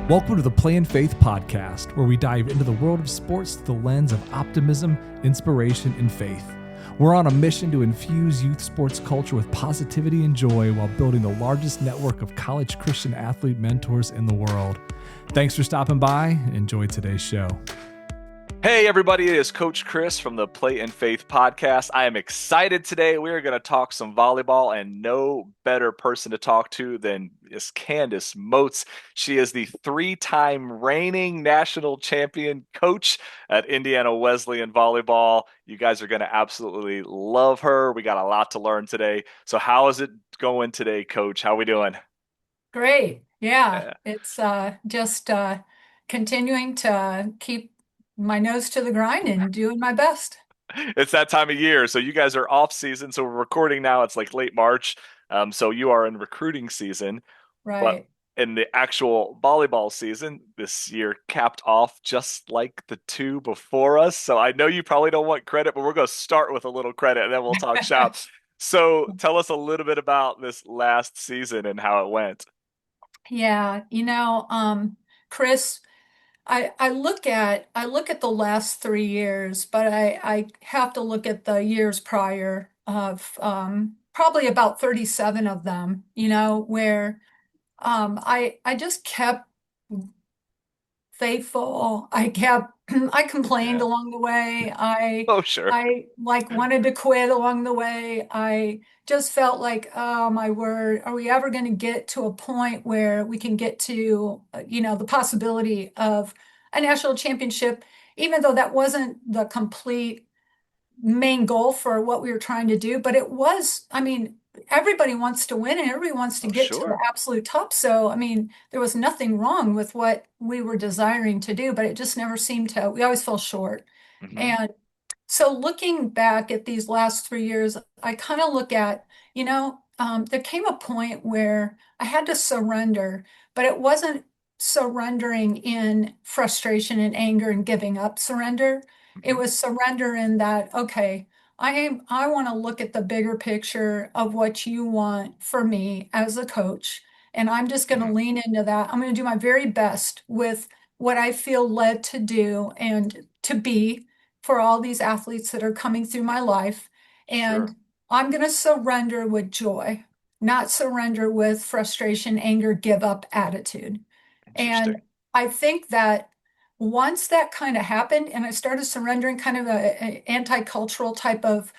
Welcome to the Play and Faith podcast, where we dive into the world of sports through the lens of optimism, inspiration, and faith. We're on a mission to infuse youth sports culture with positivity and joy while building the largest network of college Christian athlete mentors in the world. Thanks for stopping by. Enjoy today's show. Hey everybody, it is Coach Chris from the Play and Faith podcast. I am excited today. We are going to talk some volleyball, and no better person to talk to than is Candace Moats. She is the three-time reigning national champion coach at Indiana Wesleyan volleyball. You guys are going to absolutely love her. We got a lot to learn today. So how is it going today, Coach? How are we doing? Great. Yeah, it's just continuing to keep my nose to the grind and doing my best. It's that time of year. So you guys are off season. So we're recording now. It's like late March. So you are in recruiting season. But Right. in the actual volleyball season, this year capped off just like the two before us. So I know you probably don't want credit, but we're going to start with a little credit and then we'll talk shop. So tell us a little bit about this last season and how it went. Yeah, Chris, I look at the last 3 years, but I have to look at the years prior of probably about 37 of them, where I just kept faithful. I complained Yeah. along the way. Oh, sure. I like wanted to quit along the way. I just felt like, oh my word, are we ever going to get to a point where we can get to, the possibility of a national championship, even though that wasn't the complete main goal for what we were trying to do, but it was, everybody wants to win and everybody wants to Oh, get to the sure. absolute top. So, there was nothing wrong with what we were desiring to do, but it just never seemed to, we always fell short. Hmm. And so looking back at these last 3 years, I kind of look at, there came a point where I had to surrender, but it wasn't surrendering in frustration and anger and giving up surrender. It Hmm. was surrender in that, okay, I want to look at the bigger picture of what you want for me as a coach. And I'm just going to Hmm. lean into that. I'm going to do my very best with what I feel led to do and to be for all these athletes that are coming through my life. Sure. And I'm going to surrender with joy, not surrender with frustration, anger, give up attitude. And Interesting. I think that once that kind of happened and I started surrendering kind of a anti-cultural type of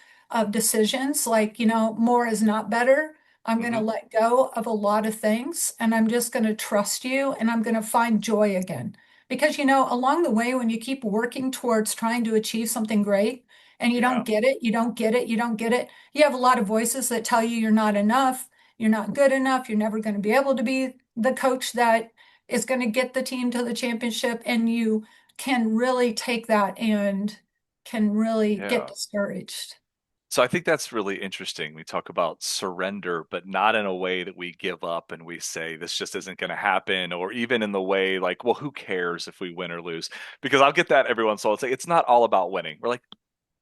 decisions, like, more is not better. I'm going to Hmm. let go of a lot of things and I'm just going to trust you and I'm going to find joy again. Because, along the way, when you keep working towards trying to achieve something great and you don't Yeah. get it, you don't get it, you don't get it, you have a lot of voices that tell you you're not enough, you're not good enough, you're never going to be able to be the coach that is going to get the team to the championship. And you can really take that and can really get Yeah. discouraged. So I think that's really interesting. We talk about surrender, but not in a way that we give up and we say this just isn't going to happen, or even in the way like, well, who cares if we win or lose? Because I'll get that every once in a while. It's like it's not all about winning. We're like,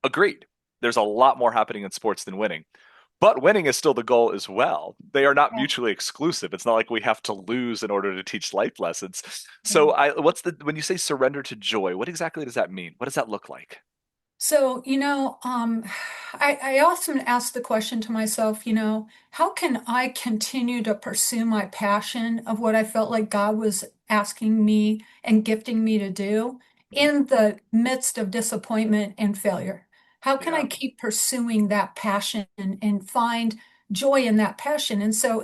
agreed. There's a lot more happening in sports than winning. But winning is still the goal as well. They are not Yeah. mutually exclusive. It's not like we have to lose in order to teach life lessons. Yeah. So what's when you say surrender to joy, what exactly does that mean? What does that look like? So, I often ask the question to myself, how can I continue to pursue my passion of what I felt like God was asking me and gifting me to do Mhm. in the midst of disappointment and failure? How can I Yeah. keep pursuing that passion and find joy in that passion? And so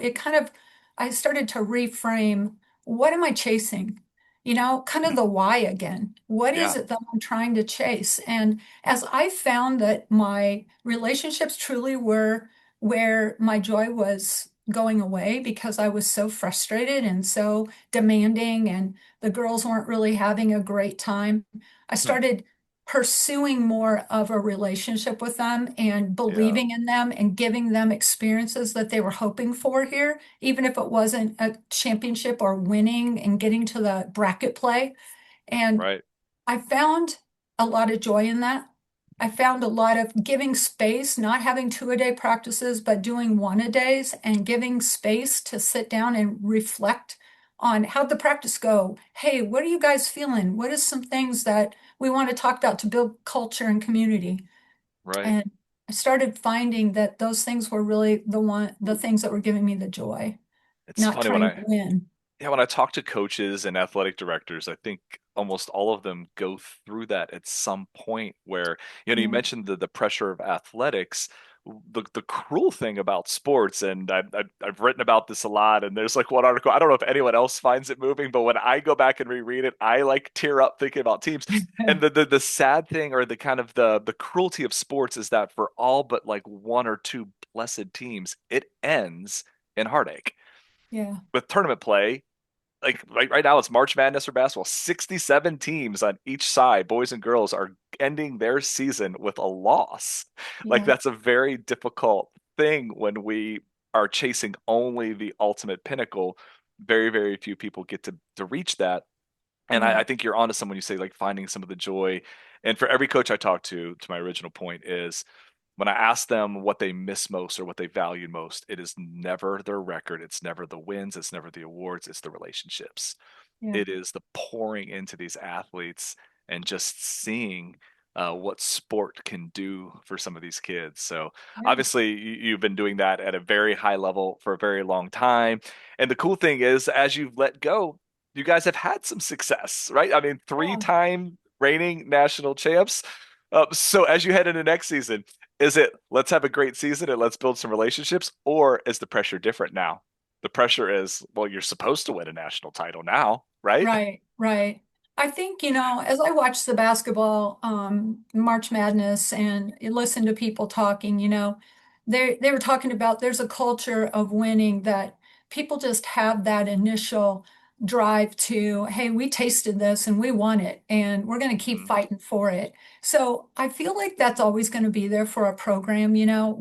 I started to reframe, what am I chasing? Kind of Mhm. the why again. What is Yeah. it that I'm trying to chase? And as I found that my relationships truly were where my joy was going away because I was so frustrated and so demanding, and the girls weren't really having a great time, I Hmm. started pursuing more of a relationship with them and Yeah. believing in them and giving them experiences that they were hoping for here, even if it wasn't a championship or winning and getting to the bracket play. And Right. I found a lot of joy in that. I found a lot of giving space, not having two-a-day practices, but doing one-a-days and giving space to sit down and reflect on how'd the practice go? Hey, what are you guys feeling? What is some things that we want to talk about to build culture and community? Right. And I started finding that those things were really the things that were giving me the joy, It's not funny when trying to I win. Yeah, when I talk to coaches and athletic directors, I think almost all of them go through that at some point where, you Yeah, mentioned the pressure of athletics. The cruel thing about sports, and I've written about this a lot, and there's like one article, I don't know if anyone else finds it moving, but when I go back and reread it, I like tear up thinking about teams. And the sad thing, or the kind of the cruelty of sports, is that for all but like one or two blessed teams, it ends in heartache. yeah, With tournament play, like right now it's March Madness for basketball. 67 teams on each side, boys and girls, are ending their season with a loss. Like, yeah, that's a very difficult thing when we are chasing only the ultimate pinnacle. Very, very few people get to reach that. And I yeah, think you're onto someone, you say, like, finding some of the joy. And for every coach I talk to my original point is, when I ask them what they miss most or what they value most, it is never their record. It's never the wins. It's never the awards. It's the relationships. yeah, It is the pouring into these athletes and just seeing what sport can do for some of these kids. So yeah, obviously, you've been doing that at a very high level for a very long time. And the cool thing is, as you've let go, you guys have had some success, right? I mean, yeah. three-time reigning national champs. So as you head into next season, is it let's have a great season and let's build some relationships, or is the pressure different now? The pressure is, well, you're supposed to win a national title now, right? Right, right. I think, as I watch the basketball March Madness and listen to people talking, they were talking about there's a culture of winning that people just have that initial drive to, hey, we tasted this and we won it and we're going to keep Mhm. fighting for it. So I feel like that's always going to be there for a program, we know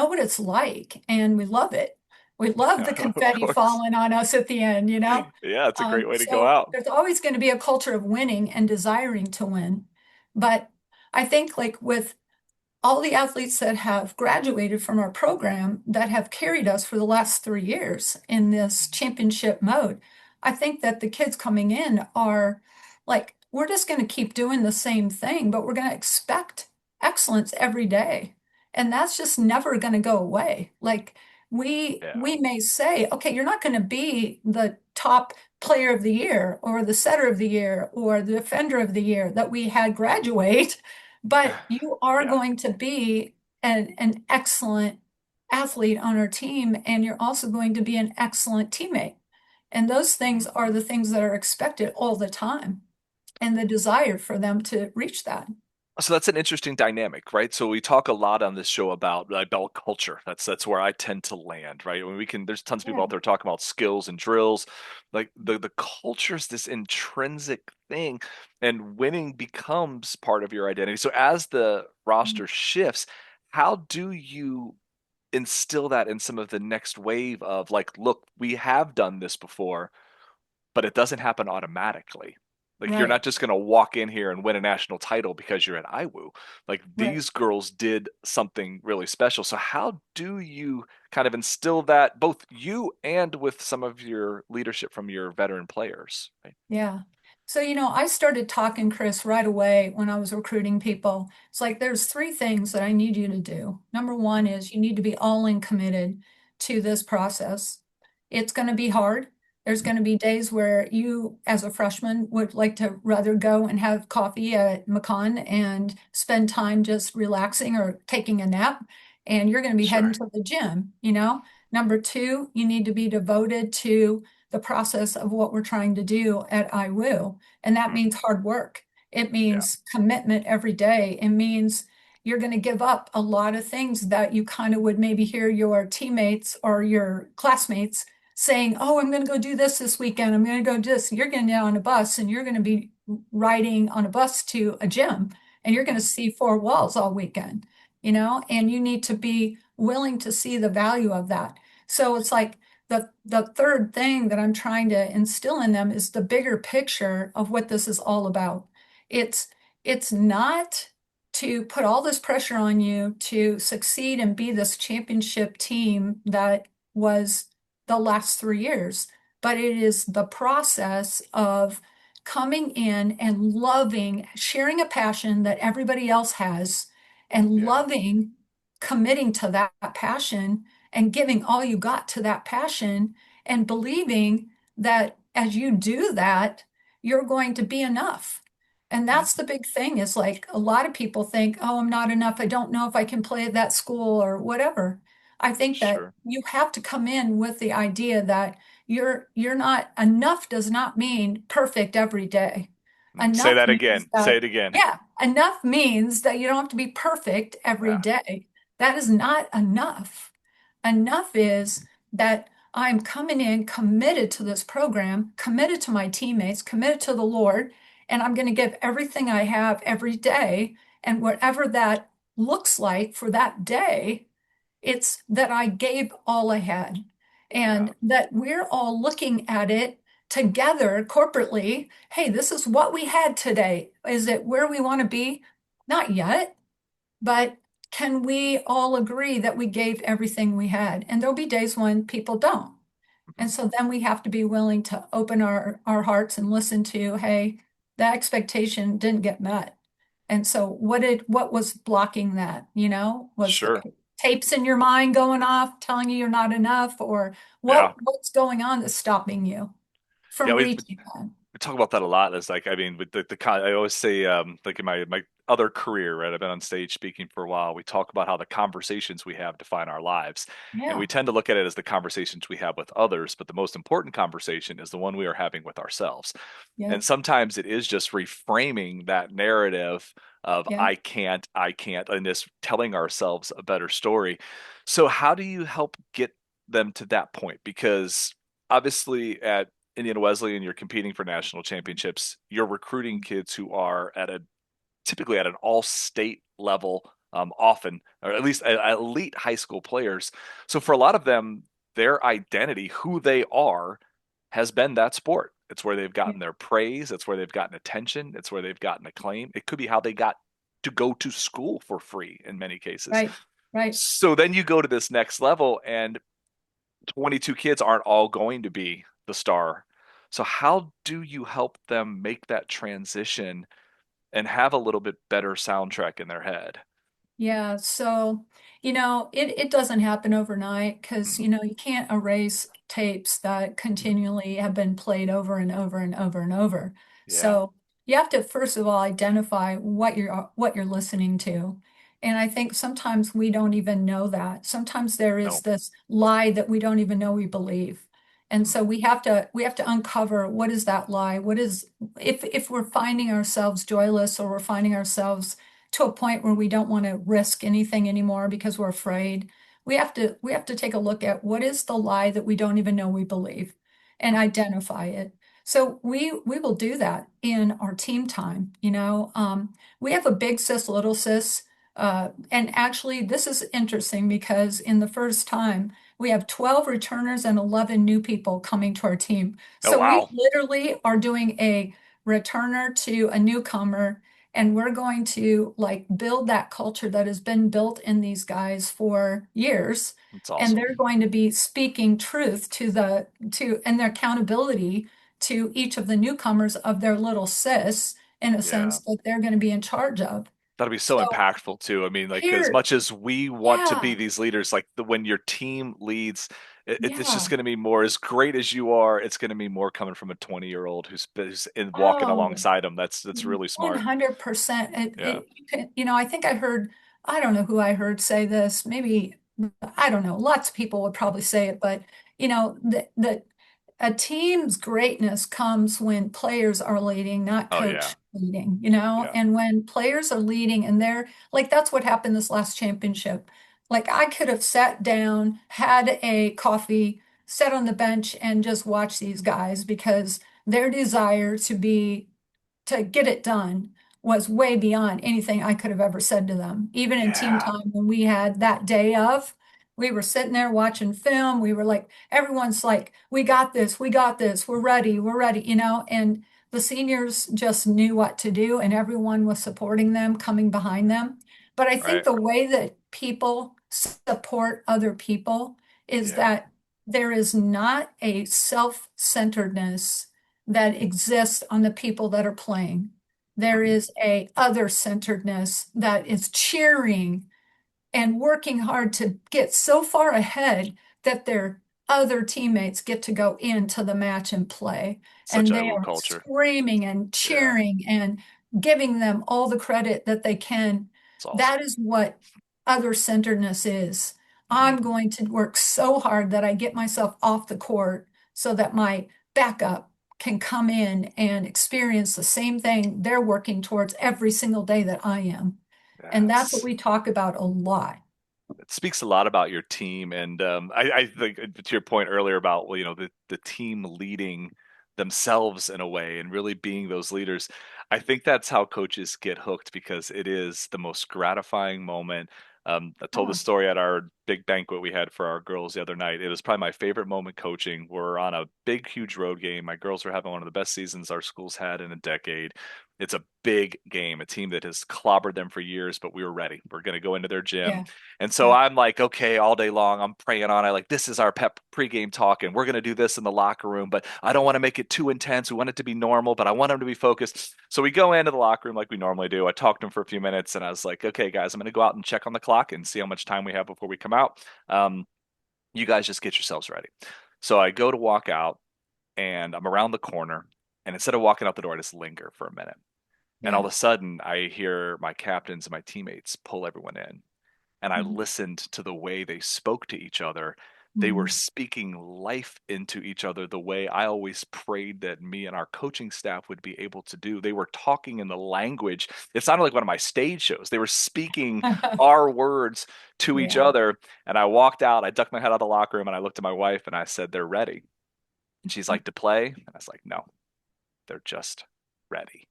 what it's like and we love it. We love the Of confetti course. falling on us at the end. Yeah, it's a great way to go So out. there's always going to be a culture of winning and desiring to win. But I think like with all the athletes that have graduated from our program that have carried us for the last 3 years in this championship mode, I think that the kids coming in are like, we're just going to keep doing the same thing, but we're going to expect excellence every day. And that's just never going to go away. Like Yeah. we may say, okay, you're not going to be the top player of the year or the setter of the year or the defender of the year that we had graduate, but you are Yeah. going to be an excellent athlete on our team, and you're also going to be an excellent teammate. And those things are the things that are expected all the time, and the desire for them to reach that. So that's an interesting dynamic, right? So we talk a lot on this show about culture. That's where I tend to land, right? When we can, there's tons of people Yeah. out there talking about skills and drills. Like, the culture is this intrinsic thing, and winning becomes part of your identity. So as the roster shifts, how do you instill that in some of the next wave of, like, look, we have done this before, but it doesn't happen automatically. Like, you're not Right, just going to walk in here and win a national title because you're at IWU. Like, right. these girls did something really special. So how do you kind of instill that, both you and with some of your leadership from your veteran players, right? Yeah. So, I started talking, Chris, right away when I was recruiting people. It's like there's three things that I need you to do. Number one is you need to be all in committed to this process. It's going to be hard. There's going to be days where you, as a freshman, would like to rather go and have coffee at McCon and spend time just relaxing or taking a nap. And you're going to be heading Sure. to the gym. Number two, you need to be devoted to the process of what we're trying to do at IWU. And that Mhm. means hard work. It Yeah. means commitment every day. It means you're going to give up a lot of things that you kind of would maybe hear your teammates or your classmates saying, oh, I'm going to go do this weekend. I'm going to go do this. You're going to get on a bus and you're going to be riding on a bus to a gym and you're going to Mhm. see four walls all weekend, and you need to be willing to see the value of that. So it's like, the third thing that I'm trying to instill in them is the bigger picture of what this is all about. It's it's not to put all this pressure on you to succeed and be this championship team that was the last 3 years. but it is the process of coming in and loving, sharing a passion that everybody else has, and Yeah. loving, committing to that passion and giving all you got to that passion and believing that as you do that, you're going to be enough. And that's Mhm. the big thing is like a lot of people think, oh, I'm not enough. I don't know if I can play at that school or whatever. I think that Sure. you have to come in with the idea that you're not enough does not mean perfect every day. Say Enough that means again. Say that, it again. yeah, enough means that you don't have to be perfect every Yeah. day. That is not enough. Enough is that I'm coming in committed to this program, committed to my teammates, committed to the Lord, and I'm going to give everything I have every day. And whatever that looks like for that day, it's that I gave all I had Yeah. and that we're all looking at it together corporately. Hey, this is what we had today. Is it where we want to be? Not yet, but can we all agree that we gave everything we had? And there'll be days when people don't. Mhm. And so then we have to be willing to open our hearts and listen to, hey, that expectation didn't get met. And so what was blocking that? Was the Sure. tapes in your mind going off telling you you're not enough, or Yeah. what's going on that's stopping you Yeah. from reaching that? We talk about that a lot. It's like, I mean, with I always say, like in my other career, right? I've been on stage speaking for a while. We talk about how the conversations we have define our lives, and Yeah, we tend to look at it as the conversations we have with others. But the most important conversation is the one we are having with ourselves. And yes, sometimes it is just reframing that narrative of yeah. I can't, and just telling ourselves a better story. So, how do you help get them to that point? Because obviously, at Indiana Wesleyan, you're competing for national championships. You're recruiting kids who are at a typically at an all-state level, often, or at least elite high school players. So for a lot of them, their identity, who they are, has been that sport. It's where they've Yeah. gotten their praise. It's where they've gotten attention. It's where they've gotten acclaim. It could be how they got to go to school for free in many cases. Right, right. So then you go to this next level, and 22 kids aren't all going to be the star. So how do you help them make that transition and have a little bit better soundtrack in their head? Yeah, so, it doesn't happen overnight because, Mhm. you can't erase tapes that continually have been played over and over and over and over. Yeah. So you have to, first of all, identify what you're listening to. And I think sometimes we don't even know that. Sometimes there is No. this lie that we don't even know we believe. And Mhm. so we have to uncover what is that lie? What is if we're finding ourselves joyless or we're finding ourselves to a point where we don't want to risk anything anymore because we're afraid. We have to take a look at what is the lie that we don't even know we believe and identify it. So we will do that in our team time. We have a big sis, little sis. And actually, this is interesting because in the first time, we have 12 returners and 11 new people coming to our team. Oh So we wow. literally are doing a returner to a newcomer, and we're going to like build that culture that has been built in these guys for years. That's And awesome. they're going to be speaking truth and their accountability to each of the newcomers of their little sis in a Yeah. sense that they're going to be in charge of. That'll be so So impactful too. I mean, like as here, much as we want to be yeah, these leaders, like when your team leads, it's just yeah. going to be more as great as you are. It's going to be more coming from a 20-year-old who's walking Oh, alongside them. That's really smart. 100%. Yeah. I think I don't know who I heard say this. Maybe, I don't know. Lots of people would probably say it, but that a team's greatness comes when players are leading, not Oh yeah. coach leading, Yeah. and when players are leading and they're like, that's what happened this last championship. Like I could have sat down, had a coffee, sat on the bench and just watched these guys because their desire to get it done was way beyond anything I could have ever said to them. Even in team Yeah. time when we had that day of, we were sitting there watching film. We were like, everyone's like, we got this, we're ready, and the seniors just knew what to do and everyone was supporting them, coming behind them. But I think Right. the way that people support other people is Yeah. that there is not a self-centeredness that exists on the people that are playing. There Mhm. is a other-centeredness that is cheering and working hard to get so far ahead that their other teammates get to go into the match and play. Such And a they cool are culture. screaming and Yeah, cheering and giving them all the credit that they can. it's awesome. That is what other centeredness is. Mhm. I'm going to work so hard that I get myself off the court so that my backup can come in and experience the same thing they're working towards every single day that I am. And that's what Yes. we talk about a lot. It speaks a lot about your team, and I think to your point earlier about, well, the team leading themselves in a way and really being those leaders. I think that's how coaches get hooked, because it is the most gratifying moment. I told the Oh, story at our big banquet we had for our girls the other night. It was probably my favorite moment coaching. We're on a big, huge road game. My girls were having one of the best seasons our school's had in a decade. It's a big game, a team that has clobbered them for years, but we were ready. We're going to go into their gym, yeah, and so yeah. I'm like, okay, all day long, I'm praying on. I like, this is our pep pregame talk, and we're going to do this in the locker room, but I don't want to make it too intense. We want it to be normal, but I want them to be focused. So we go into the locker room like we normally do. I talked to them for a few minutes, and I was like, okay, guys, I'm going to go out and check on the clock and see how much time we have before we come out. Um, you guys just get yourselves ready. So I go to walk out, and I'm around the corner, and instead of walking out the door, I just linger for a minute. And all Yeah. of a sudden, I hear my captains and my teammates pull everyone in, and I Mhm. listened to the way they spoke to each other. They were Mhm. speaking life into each other the way I always prayed that me and our coaching staff would be able to do. They were talking in the language. It sounded like one of my stage shows. They were speaking our words to each Yeah. other. And I walked out, I ducked my head out of the locker room, and I looked at my wife and I said, "They're ready." And she's like, "To play?" And I was like, "No, they're just ready."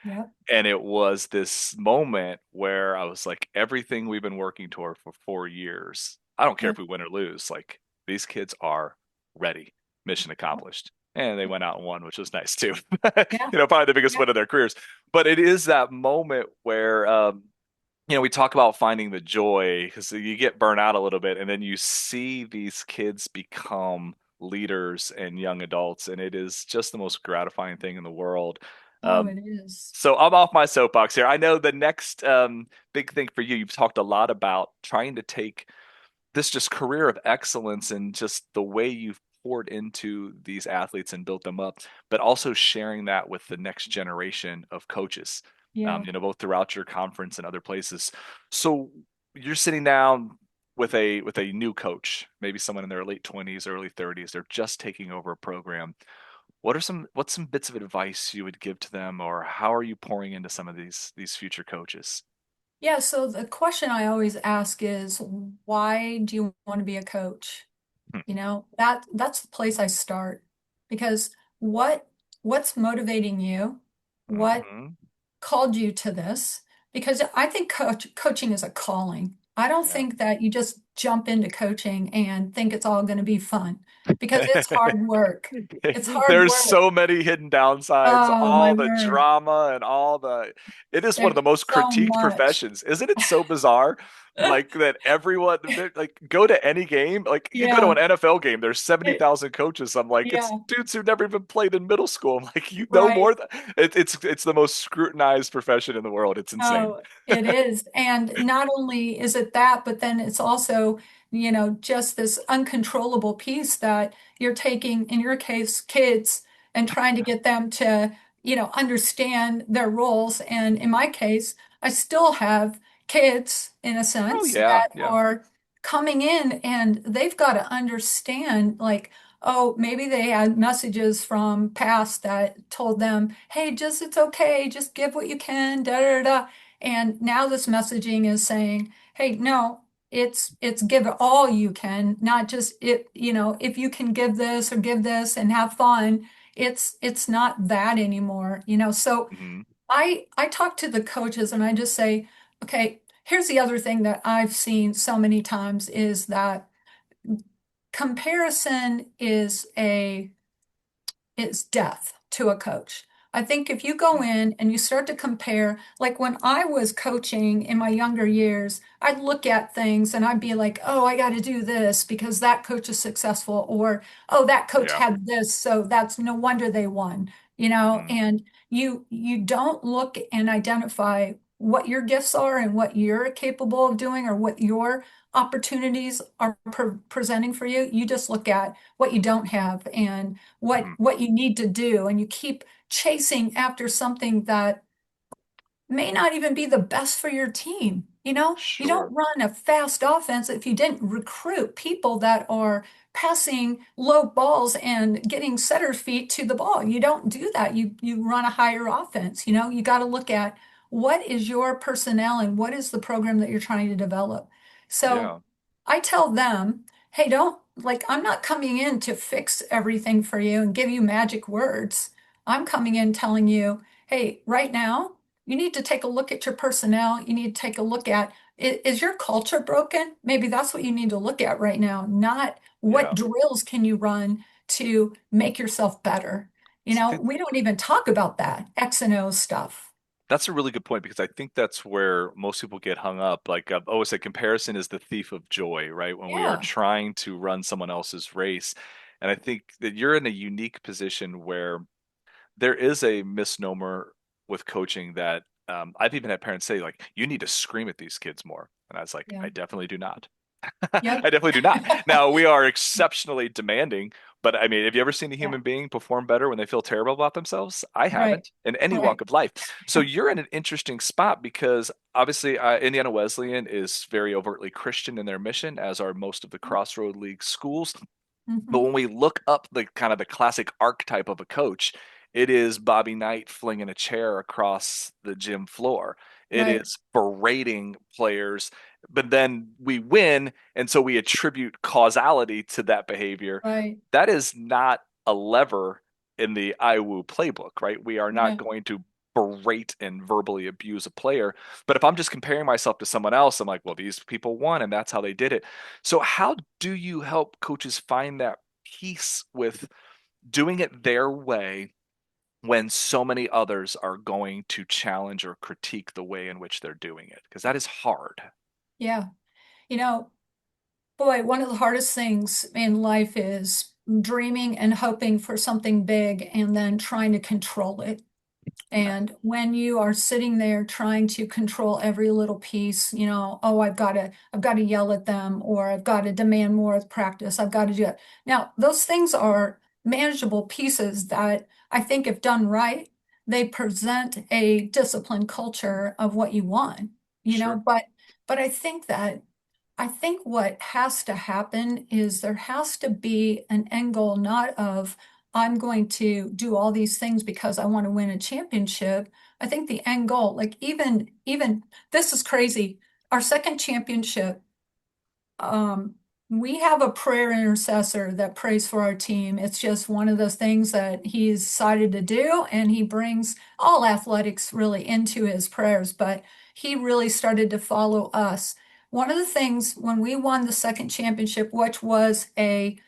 Yep. And it was this moment where I was like, everything we've been working toward for 4 years, I don't care if Yep. we win or lose, like, these kids are ready. Mission accomplished. And they went out and won, which was nice too. Yeah. Probably the biggest Yeah. win of their careers. But it is that moment where we talk about finding the joy, because you get burnt out a little bit, and then you see these kids become leaders and young adults, and it is just the most gratifying thing in the world. Oh, Um, it is. so I'm off my soapbox here. I know the next big thing for you, you've talked a lot about trying to take this just career of excellence and just the way you've poured into these athletes and built them up, but also sharing that with the next generation of coaches, Yeah. both throughout your conference and other places. So you're sitting down with a new coach, maybe someone in their late 20s, early 30s. They're just taking over a program. What's some bits of advice you would give to them, or how are you pouring into some of these future coaches? Yeah. So the question I always ask is, why do you want to be a coach? That's the place I start because what what's motivating you? What Hmm. called you to this? Because I think coaching is a calling. I don't Yeah. think that you just jump into coaching and think it's all going to be fun because it's hard work. It's hard There's work. so many hidden downsides, Oh, my all the word. drama and all the it is one of There's the most so critiqued much. professions. Isn't it so bizarre? Like that everyone like go to any game, like you go to Yeah. an NFL game, there's 70,000 coaches. I'm like, it's Yeah. dudes who never even played in middle school. I'm like, you know Right. more than it's the most scrutinized profession in the world. It's insane. Oh, it is. And not only is it that, but then it's also, just this uncontrollable piece that you're taking, in your case, kids and trying to get them to, understand their roles. And in my case, I still have kids, in a Oh sense, yeah, that yeah. are coming in and they've got to understand, like, oh, maybe they had messages from past that told them, hey, just it's okay, just give what you can, da da da. And now this messaging is saying, hey, no, it's give it all you can, not just it, if you can give this or give this and have fun, it's not that anymore, So Hmm. I talk to the coaches and I just say, okay, here's the other thing that I've seen so many times is that comparison is death to a coach. I think if you go in and you start to compare, like when I was coaching in my younger years, I'd look at things and I'd be like, oh, I got to do this because that coach is successful, or oh, that coach Yeah. had this, so that's no wonder they won, you know, Mm, and you don't look and identify what your gifts are and what you're capable of doing or what your opportunities are presenting for you. You just look at what you don't have and mhm. what you need to do, and you keep chasing after something that may not even be the best for your team. You know, you don't Sure. run a fast offense if you didn't recruit people that are passing low balls and getting setter feet to the ball. You don't do that. You run a higher offense. You know, you got to look at what is your personnel and what is the program that you're trying to develop. So Yeah. I tell them, hey, don't like, I'm not coming in to fix everything for you and give you magic words. I'm coming in telling you, hey, right now, you need to take a look at your personnel. You need to take a look at, is your culture broken? Maybe that's what you need to look at right now, not what Yeah. drills can you run to make yourself better. You So I know, think we don't even talk about that X and O stuff. that's a really good point because I think that's where most people get hung up. Like, always say comparison is the thief of joy, right? When we are Yeah, trying to run someone else's race. And I think that you're in a unique position where there is a misnomer with coaching that I've even had parents say, like, you need to scream at these kids more. And I was like, yeah, I definitely do not. I yep, definitely do not. Now, we are exceptionally demanding, but I mean, have you ever seen a yeah, human being perform better when they feel terrible about themselves? I right, haven't in any walk right, of life. So you're in an interesting spot because obviously Indiana Wesleyan is very overtly Christian in their mission, as are most of the Crossroad League schools. But hmm, when we look up the kind of the classic archetype of a coach, it is Bobby Knight flinging a chair across the gym floor. It right, is berating players, but then we win, and so we attribute causality to that behavior. right, That is not a lever in the IWU playbook, right? We are not yeah, going to berate and verbally abuse a player. But if I'm just comparing myself to someone else, I'm like, well, these people won, and that's how they did it. So, how do you help coaches find that peace with doing it their way when so many others are going to challenge or critique the way in which they're doing it? Because that is hard. yeah. You know, boy, one of the hardest things in life is dreaming and hoping for something big and then trying to control it. Yeah, And when you are sitting there trying to control every little piece, you know, oh, I've got to yell at them, or I've got to demand more with practice. I've got to do it. Now, those things are manageable pieces that I think if done right, they present a disciplined culture of what you want, you know, sure. but I think what has to happen is there has to be an end goal, not of I'm going to do all these things because I want to win a championship. I think the end goal, like even this is crazy. Our second championship, um, we have a prayer intercessor that prays for our team. It's just one of those things that he's decided to do, and he brings all athletics really into his prayers, but he really started to follow us. One of the things when we won the second championship, which was a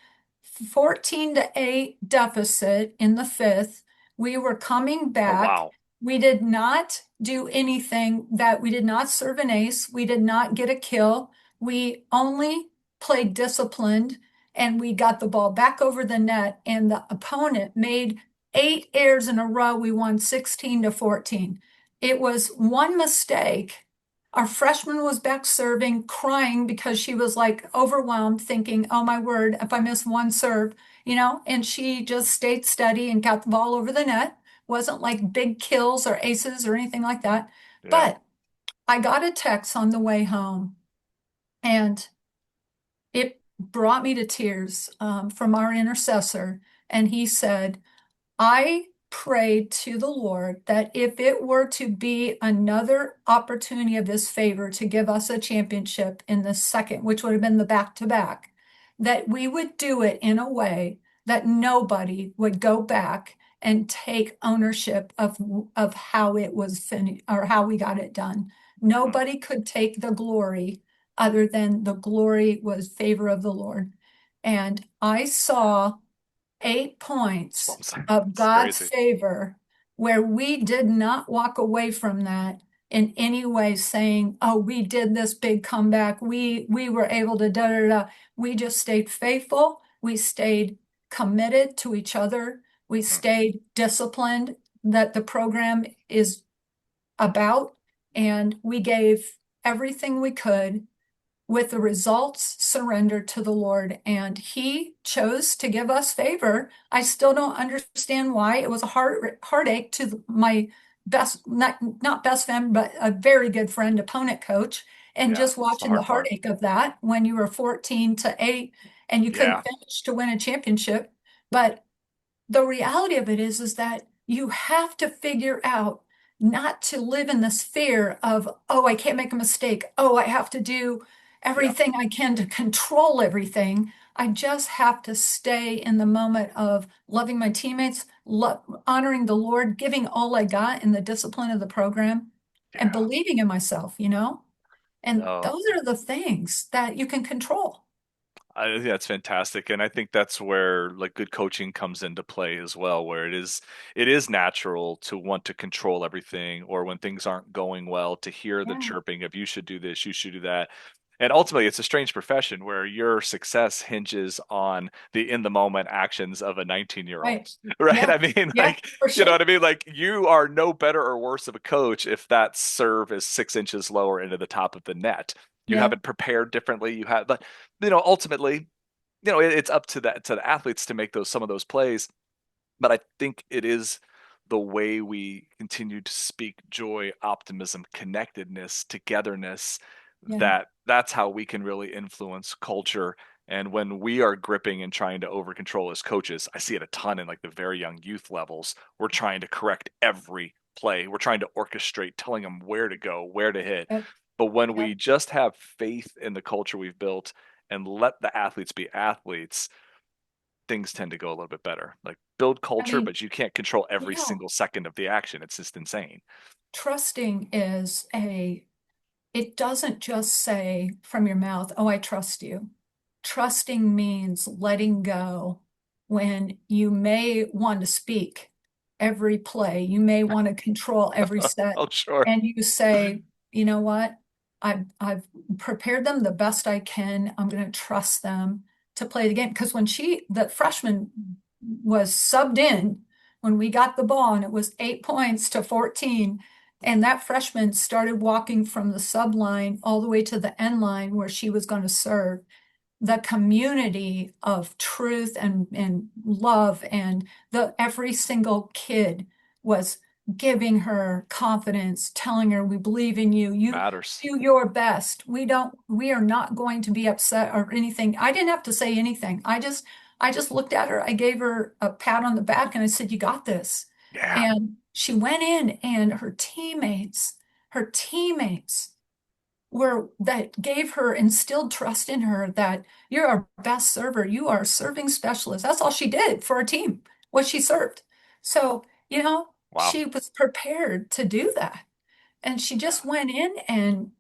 14-8 deficit in the fifth. We were coming Oh, back. wow. We did not do anything that we did not serve an ace. We did not get a kill. We only played disciplined, and we got the ball back over the net, and the opponent made 8 errors in a row. We won 16-14. It was one mistake. Our freshman was back serving, crying because she was like overwhelmed, thinking, oh my word, if I miss one serve, you know, and she just stayed steady and got the ball over the net. Wasn't like big kills or aces or anything like that. Yeah. But I got a text on the way home, and it brought me to tears from our intercessor. And he said, I prayed to the Lord that if it were to be another opportunity of this favor to give us a championship in the second, which would have been the back to back, that we would do it in a way that nobody would go back and take ownership of how it was finished or how we got it done. Mm. Nobody could take the glory other than the glory was favor of the Lord. And I saw 8 points Well, I'm sorry. of It's God's crazy. favor where we did not walk away from that in any way saying, oh, we did this big comeback. We were able to da da da. We just stayed faithful. We stayed committed to each other. We Mhm. stayed disciplined that the program is about, and we gave everything we could with the results surrendered to the Lord, and He chose to give us favor. I still don't understand why. It was a heartache to my best, not best friend, but a very good friend, opponent coach, and Yeah, just it's the watching the hard part. heartache of that when you were 14-8 and you couldn't Yeah, finish to win a championship. But the reality of it is that you have to figure out not to live in this fear of, oh, I can't make a mistake. Oh, I have to do yeah, everything I can to control everything. I just have to stay in the moment of loving my teammates, honoring the Lord, giving all I got in the discipline of the program, and yeah. believing in myself, you know? And No, those are the things that you can control. I think that's fantastic, and I think that's where like good coaching comes into play as well, where it is natural to want to control everything, or when things aren't going well, to hear the Yeah, chirping of you should do this, you should do that. And ultimately, it's a strange profession where your success hinges on the in the moment actions of a 19-year-old, right. right? Yeah, I mean, yeah, like, for you know sure. what I mean? Like, you are no better or worse of a coach if that serve is 6 inches lower into the top of the net. You Yeah, haven't prepared differently. You have, but ultimately, it's up to the athletes to make those some of those plays. But I think it is the way we continue to speak joy, optimism, connectedness, togetherness, yeah, that's how we can really influence culture. And when we are gripping and trying to over control as coaches, I see it a ton in like the very young youth levels. We're trying to correct every play. We're trying to orchestrate, telling them where to go, where to hit. yep, But when yep. we just have faith in the culture we've built and let the athletes be athletes, things tend to go a little bit better. Like, build I culture, mean, but you can't control every yeah, single second of the action. It's just insane. trusting it doesn't just say from your mouth, oh, I trust you. Trusting means letting go when you may want to speak every play, you may want to control every set, Oh, sure. and you say, you know what? I've prepared them the best I can. I'm going to trust them to play the game. Because when the freshman was subbed in, when we got the ball and it was 8 points to 14, and that freshman started walking from the sub line all the way to the end line where she was going to serve, the community of truth and love, and every single kid was giving her confidence, telling her, we believe in you. You Matters. do your best. We are not going to be upset or anything. I didn't have to say anything. I just looked at her. I gave her a pat on the back and I said, you got this. Yeah. And she went in, and her teammates were that gave her, instilled trust in her, that you're our best server. You are a serving specialist. That's all she did for her team, was she served. So, Wow. she was prepared to do that. And she Yeah. just went in, and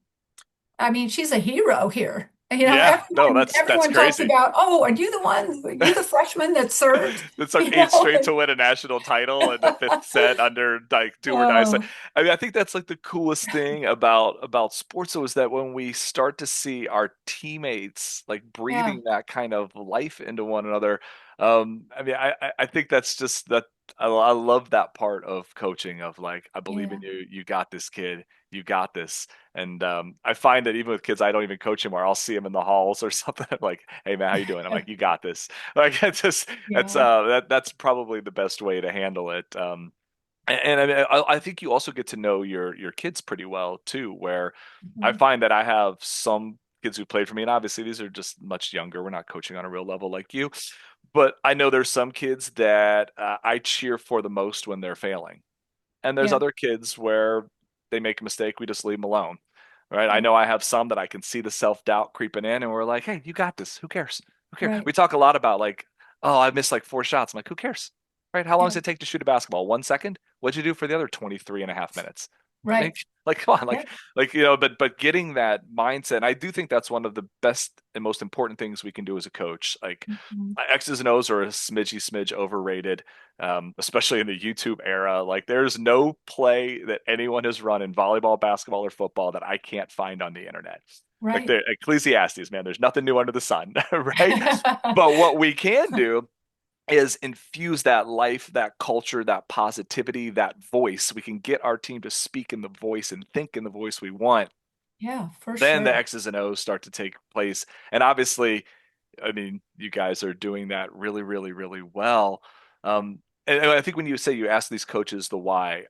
I mean, she's a hero here. Yeah. No, Everyone that's everyone talks crazy. about, oh, are you the one, are you the freshman that served? It took You eight know? straight to win a national title in the fifth set under like do or die. So, Oh, I mean, I think that's like the coolest thing about sports, though, is that when we start to see our teammates like yeah, breathing that kind of life into one another. I mean, I think that's just that. I love that part of coaching, of like, I believe in yeah, you. You got this, kid. You got this. And I find that even with kids I don't even coach anymore, I'll see them in the halls or something. I'm like, hey man, how you doing? I'm like, you got this. Like, it's just, that's yeah. that's probably the best way to handle it. And I mean, I think you also get to know your kids pretty well too. Where I Mhm. find that I have some kids who played for me, and obviously these are just much younger. We're not coaching on a real level like you, but I know there's some kids that I cheer for the most when they're failing, and there's Yeah, other kids where they make a mistake, we just leave them alone. Right? I yeah, know I have some that I can see the self-doubt creeping in, and we're like, hey, you got this. Who cares? Who cares? right. We talk a lot about like, oh, I missed like 4 shots. I'm like, who cares? Right? How long Yeah, does it take to shoot a basketball? 1 second? What'd you do for the other 23 and a half minutes? Like, right. Like, come on, Yeah. but getting that mindset, and I do think that's one of the best and most important things we can do as a coach. Like, Mhm. X's and O's are a smidge overrated, especially in the YouTube era. Like, there's no play that anyone has run in volleyball, basketball, or football that I can't find on the internet. Like Right. the Ecclesiastes, man, there's nothing new under the sun, right? But what we can do is infuse that life, that culture, that positivity, that voice. We can get our team to speak in the voice and think in the voice we want. Yeah, for Then the sure. X's and O's start to take place. And obviously, I mean, you guys are doing that really, really, really well. And I think when you say you ask these coaches the why,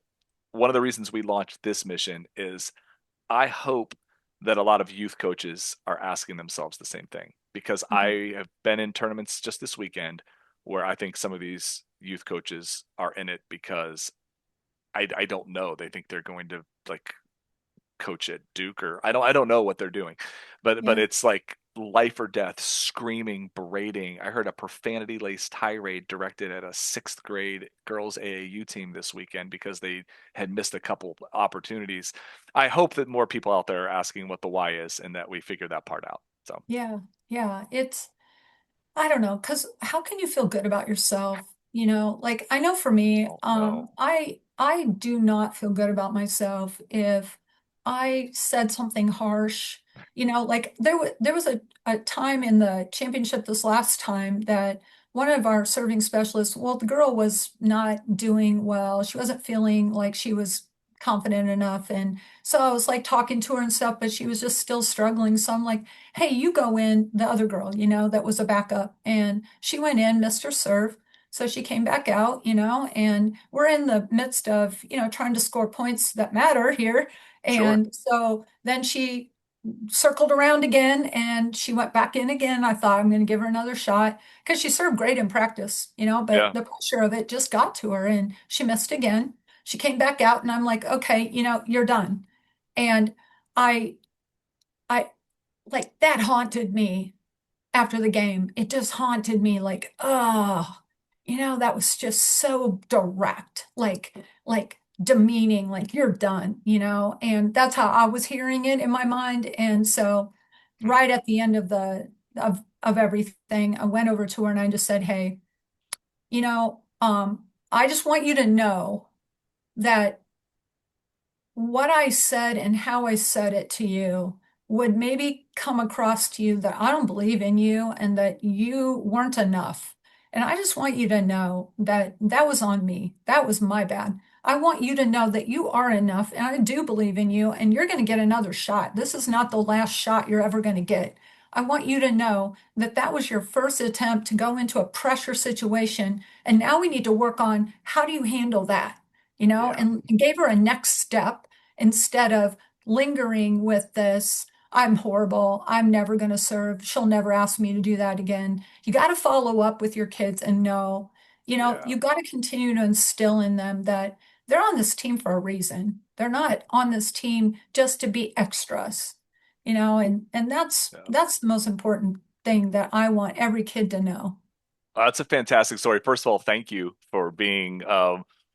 one of the reasons we launched this mission is I hope that a lot of youth coaches are asking themselves the same thing, because Yeah. I have been in tournaments just this weekend where I think some of these youth coaches are in it because I don't know. They think they're going to like coach at Duke, or I don't know what they're doing, but Yeah. it's like life or death, screaming, berating. I heard a profanity laced tirade directed at a sixth grade girls AAU team this weekend because they had missed a couple opportunities. I hope that more people out there are asking what the why is and that we figure that part out. So, Yeah. Yeah. I don't know, because how can you feel good about yourself? Like I know for me, oh no, I do not feel good about myself if I said something harsh. Like there was a time in the championship this last time that one of our serving specialists, well, the girl was not doing well. She wasn't feeling like she was confident enough. And so I was like talking to her and stuff, but she was just still struggling. So I'm like, hey, you go in, the other girl, that was a backup. And she went in, missed her serve. So she came back out, and we're in the midst of, trying to score points that matter here. sure, And so then she circled around again and she went back in again. I thought I'm going to give her another shot because she served great in practice, but yeah, the pressure of it just got to her and she missed again. She came back out and I'm like, okay, you're done. And I, I, like that haunted me after the game. It just haunted me like, oh, that was just so direct, like demeaning, like you're done, and that's how I was hearing it in my mind. And so right at the end of everything, I went over to her and I just said, hey, I just want you to know that what I said and how I said it to you would maybe come across to you that I don't believe in you and that you weren't enough. And I just want you to know that that was on me. That was my bad. I want you to know that you are enough and I do believe in you and you're going to get another shot. This is not the last shot you're ever going to get. I want you to know that that was your first attempt to go into a pressure situation. And now we need to work on how do you handle that? yeah, And gave her a next step instead of lingering with this. I'm horrible. I'm never going to serve. She'll never ask me to do that again. You got to follow up with your kids and know, yeah. you got to continue to instill in them that they're on this team for a reason. They're not on this team just to be extras, and that's Yeah. that's the most important thing that I want every kid to know. That's a fantastic story. First of all, thank you for being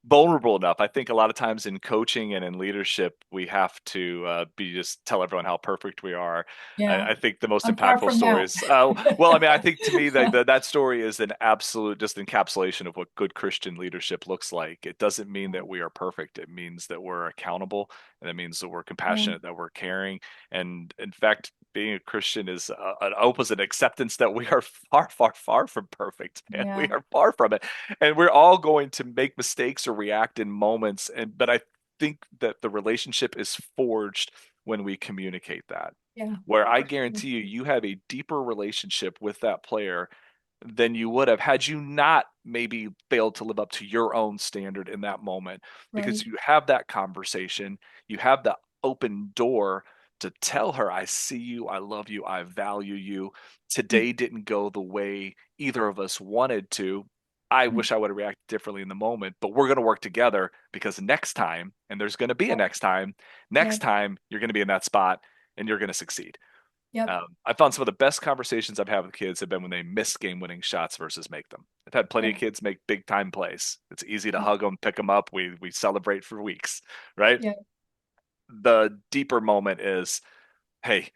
vulnerable enough. I think a lot of times in coaching and in leadership, we have to be just tell everyone how perfect we are. Yeah, I think the most I'm far impactful from that. stories. Well, I mean, I think to me that story is an absolute just encapsulation of what good Christian leadership looks like. It doesn't mean that we are perfect. It means that we're accountable, and it means that we're Yeah, compassionate, that we're caring, and in fact, being a Christian is an opposite acceptance that we are far, far, far from perfect, man. We yeah, are far from it, and we're all going to make mistakes or react in moments. But I think that the relationship is forged when we communicate that. yeah, Where I for sure. guarantee you, you have a deeper relationship with that player than you would have had you not maybe failed to live up to your own standard in that moment, Right. because you have that conversation, you have the open door to tell her, I see you, I love you, I value you. Today didn't go the way either of us wanted to. I Mhm. wish I would have reacted differently in the moment, but we're going to work together because next time, and there's going to be a Yep, next yep, time you're going to be in that spot and you're going to succeed. yep, I found some of the best conversations I've had with kids have been when they miss game-winning shots versus make them. I've had plenty of yep, kids make big-time plays. It's easy to yep, hug them, pick them up. We celebrate for weeks, right? yep, the deeper moment is, hey,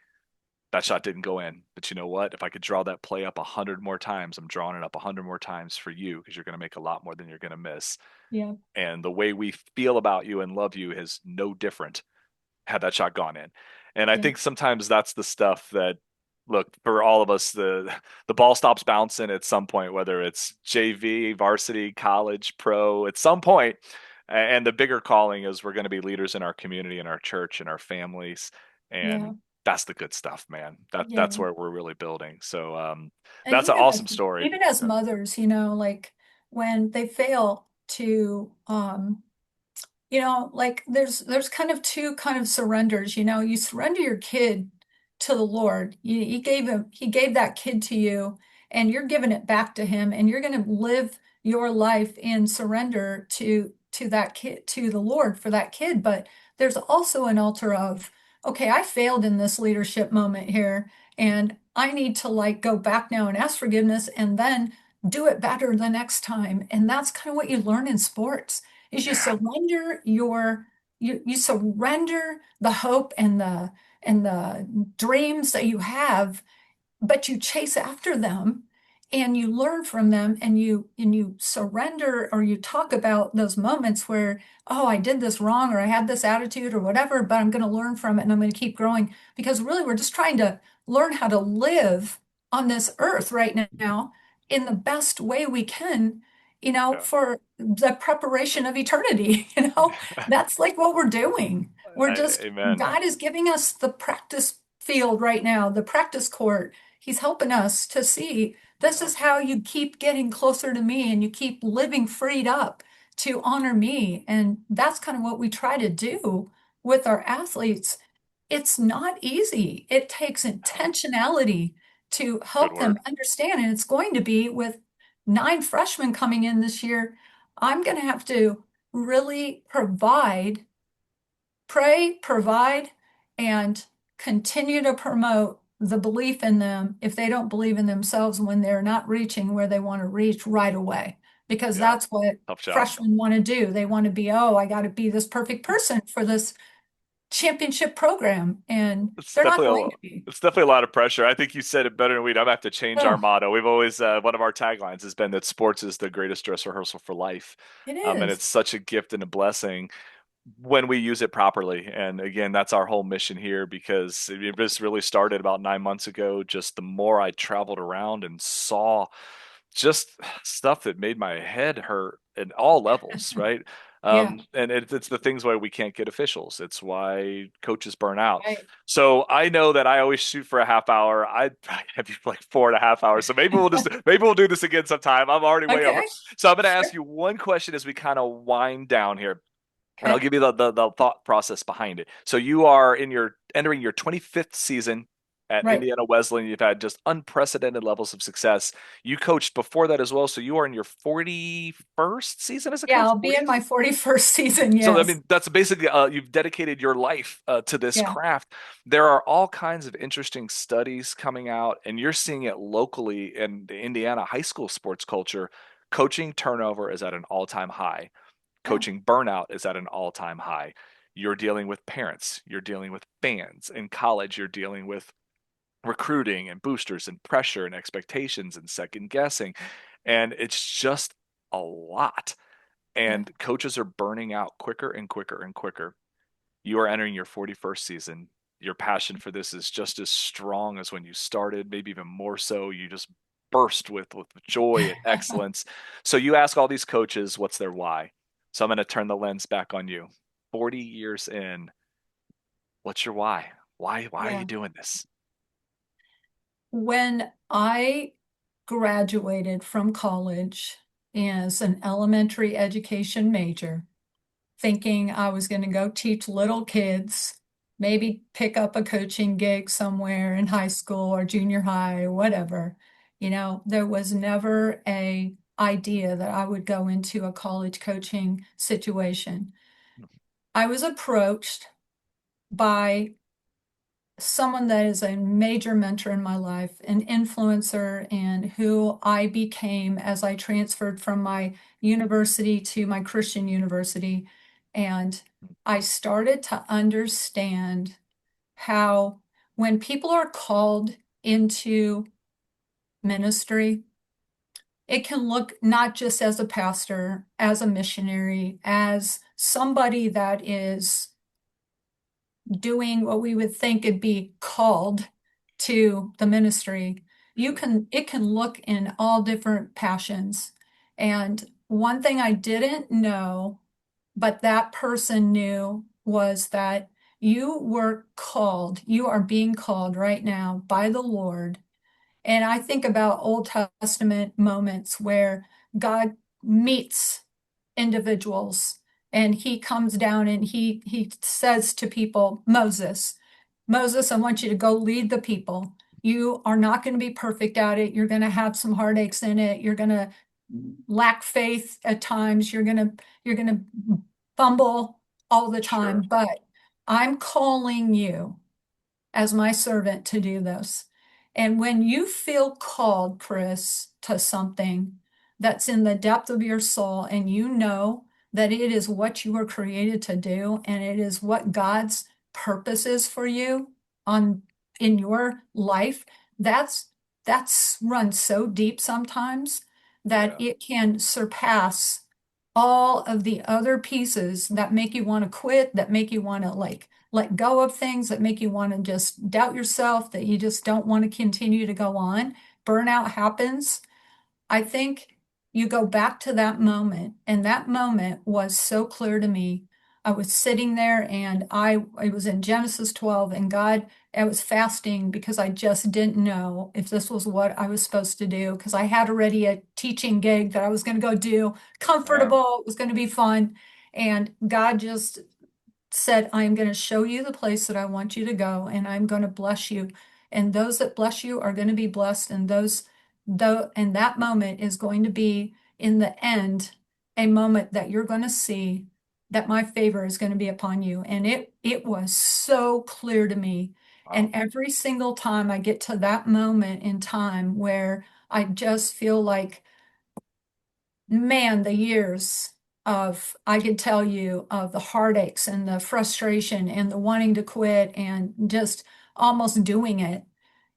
that shot didn't go in, but you know what? If I could draw that play up 100 more times, I'm drawing it up 100 more times for you because you're going to make a lot more than you're going to miss. Yeah. And the way we feel about you and love you is no different had that shot gone in. And I Yeah. think sometimes that's the stuff that, look, for all of us, the ball stops bouncing at some point, whether it's JV, varsity, college, pro, at some point. And the bigger calling is we're going to be leaders in our community, in our church, in our families. Yeah. And that's the good stuff, man. That's Yeah. where we're really building. So And that's an awesome story. even as Yeah. mothers, like when they fail to like there's kind of two kind of surrenders. You surrender your kid to the Lord. He gave that kid to you, and you're giving it back to him, and you're going to live your life in surrender to that kid, to the Lord for that kid. But there's also an altar of, okay, I failed in this leadership moment here, and I need to like go back now and ask forgiveness and then do it better the next time. And that's kind of what you learn in sports is you surrender the hope and the dreams that you have, but you chase after them and you learn from them and you surrender, or you talk about those moments where, oh, I did this wrong, or I had this attitude or whatever, but I'm going to learn from it and I'm going to keep growing, because really we're just trying to learn how to live on this earth right now in the best way we can, Yeah. for the preparation of eternity. That's like what we're doing. Amen. God is giving us the practice field right now, the practice court. He's helping us to see this Yeah. is how you keep getting closer to me and you keep living freed up to honor me. And that's kind of what we try to do with our athletes. It's not easy. It takes No, intentionality to good help them word. understand. And it's going to be with 9 freshmen coming in this year. I'm going to have to really pray, provide, and continue to promote the belief in them if they don't believe in themselves when they're not reaching where they want to reach right away. Because Yeah. that's what Tough job. freshmen want to do. They want to be, oh, I got to be this perfect person for this championship program. And It's they're not definitely going to be. it's definitely a lot of pressure. I think you said it better than we. I'm gonna have to change our Oh, motto. We've always one of our taglines has been that sports is the greatest dress rehearsal for life, it and is. it's such a gift and a blessing when we use it properly. And again, that's our whole mission here because this really started about 9 months ago. Just the more I traveled around and saw just stuff that made my head hurt at all levels, right? Yeah, And it's the things why we can't get officials. It's why coaches burn out. right. So I know that I always shoot for a half hour. I have you for like 4.5 hours. So maybe we'll do this again sometime. I'm already way over. Okay, So I'm going to sure. ask you one question as we kind of wind down here. And I'll Okay, give you the thought process behind it. So you are entering your 25th season at right. Indiana Wesleyan. You've had just unprecedented levels of success. You coached before that as well. So you are in your 41st season as a Yeah, coach, I'll be in 40th? my 41st season. So I Yes. mean, that's basically you've dedicated your life to this Yeah. craft. There are all kinds of interesting studies coming out, and you're seeing it locally in the Indiana high school sports culture. Coaching turnover is at an all-time high. Yeah. Coaching burnout is at an all-time high. You're dealing with parents, you're dealing with fans. In college, you're dealing with recruiting and boosters and pressure and expectations and second guessing. And it's just a lot. Yeah. And coaches are burning out quicker and quicker and quicker. You are entering your 41st season. Your passion for this is just as strong as when you started, maybe even more so. You just burst with joy and excellence. So you ask all these coaches, what's their why? So I'm going to turn the lens back on you. 40 years in, what's your why? Why are you Yeah. doing this? When I graduated from college as an elementary education major, thinking I was going to go teach little kids, maybe pick up a coaching gig somewhere in high school or junior high or whatever. There was never a idea that I would go into a college coaching situation. I was approached by someone that is a major mentor in my life, an influencer, and who I became as I transferred from my university to my Christian university. And I started to understand how when people are called into ministry, it can look not just as a pastor, as a missionary, as somebody that is doing what we would think would be called to the ministry. It can look in all different passions. And one thing I didn't know, but that person knew, was that you are being called right now by the Lord. And I think about Old Testament moments where God meets individuals and he comes down and he says to people, Moses, I want you to go lead the people. You are not going to be perfect at it. You're going to have some heartaches in it. You're going to lack faith at times. You're going to fumble all the time, Sure. but I'm calling you as my servant to do this. And when you feel called, Chris, to something that's in the depth of your soul, and you know that it is what you were created to do, and it is what God's purpose is for you on in your life, that's run so deep sometimes that Yeah. it can surpass all of the other pieces that make you want to quit, that make you want to like let go of things, that make you want to just doubt yourself, that you just don't want to continue to go on. Burnout happens. I think you go back to that moment, and that moment was so clear to me. I was sitting there and I was in Genesis 12, and I was fasting because I just didn't know if this was what I was supposed to do, because I had already a teaching gig that I was going to go do, Yeah. comfortable, it was going to be fun. And God just said, I am going to show you the place that I want you to go, and I'm going to bless you. And those that bless you are going to be blessed. And and that moment is going to be in the end, a moment that you're going to see that my favor is going to be upon you. And it was so clear to me. And Wow. every single time I get to that moment in time where I just feel like, man, the years of, I could tell you, of the heartaches and the frustration and the wanting to quit and just almost doing it,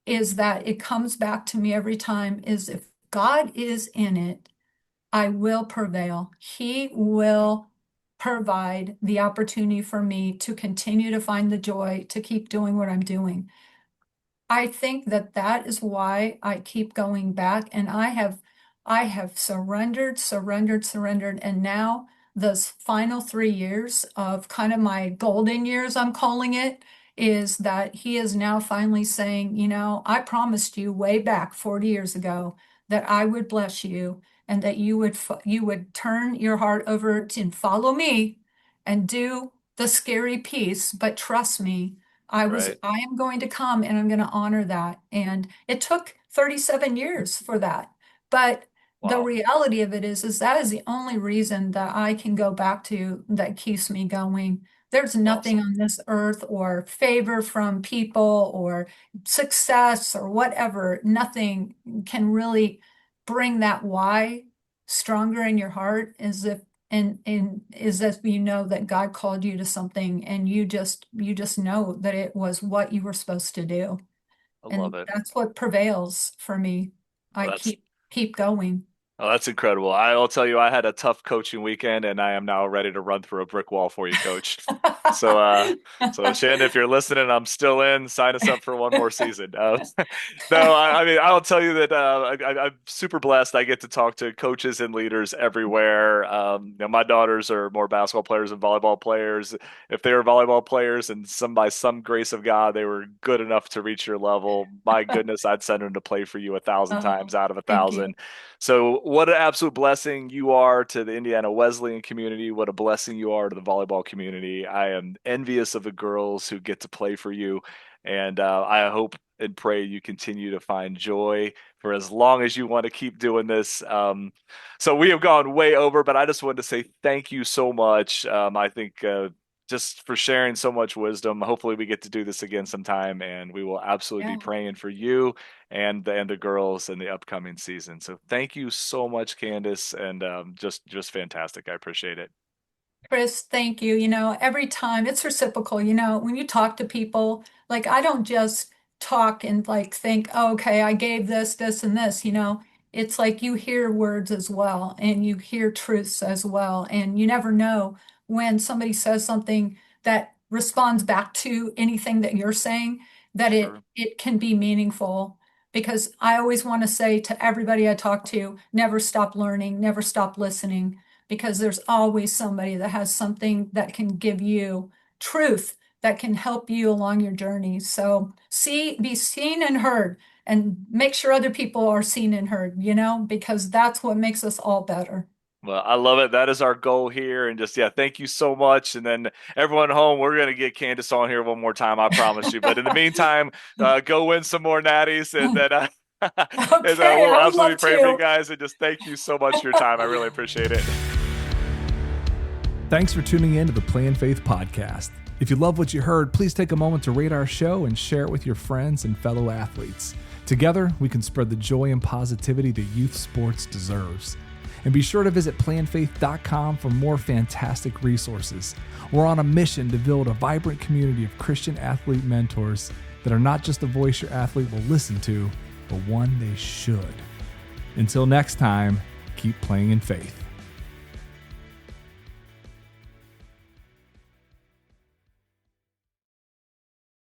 is that it comes back to me every time is, if God is in it, I will prevail. He will provide the opportunity for me to continue to find the joy, to keep doing what I'm doing. I think that that is why I keep going back, and I have surrendered, and now those final 3 years of kind of my golden years, I'm calling it, is that he is now finally saying, I promised you way back 40 years ago that I would bless you, and that you would turn your heart over and follow me and do the scary piece, but trust me, Right. I am going to come and I'm going to honor that. And it took 37 years for that. But the Wow. reality of it is that is the only reason that I can go back to that keeps me going. There's nothing Awesome. on this earth, or favor from people, or success, or whatever. Nothing can really bring that why stronger in your heart, as if and is that you know that God called you to something, and you just know that it was what you were supposed to do. I love And it. that's what prevails for me. I Well, that's keep going. Oh, that's incredible. I'll tell you, I had a tough coaching weekend, and I am now ready to run through a brick wall for you, coach. So, so Shannon, if you're listening, I'm still in. Sign us up for one more season. No, I mean, I'll tell you that I'm super blessed. I get to talk to coaches and leaders everywhere. My daughters are more basketball players than volleyball players. If they were volleyball players and by some grace of God, they were good enough to reach your level, my goodness, I'd send them to play for you 1,000 Oh, times out of a thank you. thousand. So, what an absolute blessing you are to the Indiana Wesleyan community. What a blessing you are to the volleyball community. I am envious of the girls who get to play for you. And I hope and pray you continue to find joy for as long as you want to keep doing this. So, we have gone way over, but I just wanted to say thank you so much. I think. Just for sharing so much wisdom. Hopefully, we get to do this again sometime, and we will absolutely be Yeah. praying for you and the girls in the upcoming season. So thank you so much, Candace, and just fantastic. I appreciate it. Chris, thank you. Every time it's reciprocal, when you talk to people, like I don't just talk and like think, oh, okay, I gave this, this, and this, it's like you hear words as well and you hear truths as well. And you never know when somebody says something that responds back to anything that you're saying, that Sure. it can be meaningful. Because I always want to say to everybody I talk to, never stop learning, never stop listening, because there's always somebody that has something that can give you truth that can help you along your journey. So be seen and heard, and make sure other people are seen and heard, because that's what makes us all better. Well, I love it. That is our goal here. And just, yeah, thank you so much. And then everyone at home, we're going to get Candace on here one more time, I promise you. But in the meantime, go win some more natties. And then Okay, we'll I would absolutely love pray for you to. guys. And just thank you so much for your time. I really appreciate it. Thanks for tuning in to the Play in Faith podcast. If you love what you heard, please take a moment to rate our show and share it with your friends and fellow athletes. Together, we can spread the joy and positivity that youth sports deserves. And be sure to visit playinfaith.com for more fantastic resources. We're on a mission to build a vibrant community of Christian athlete mentors that are not just a voice your athlete will listen to, but one they should. Until next time, keep playing in faith.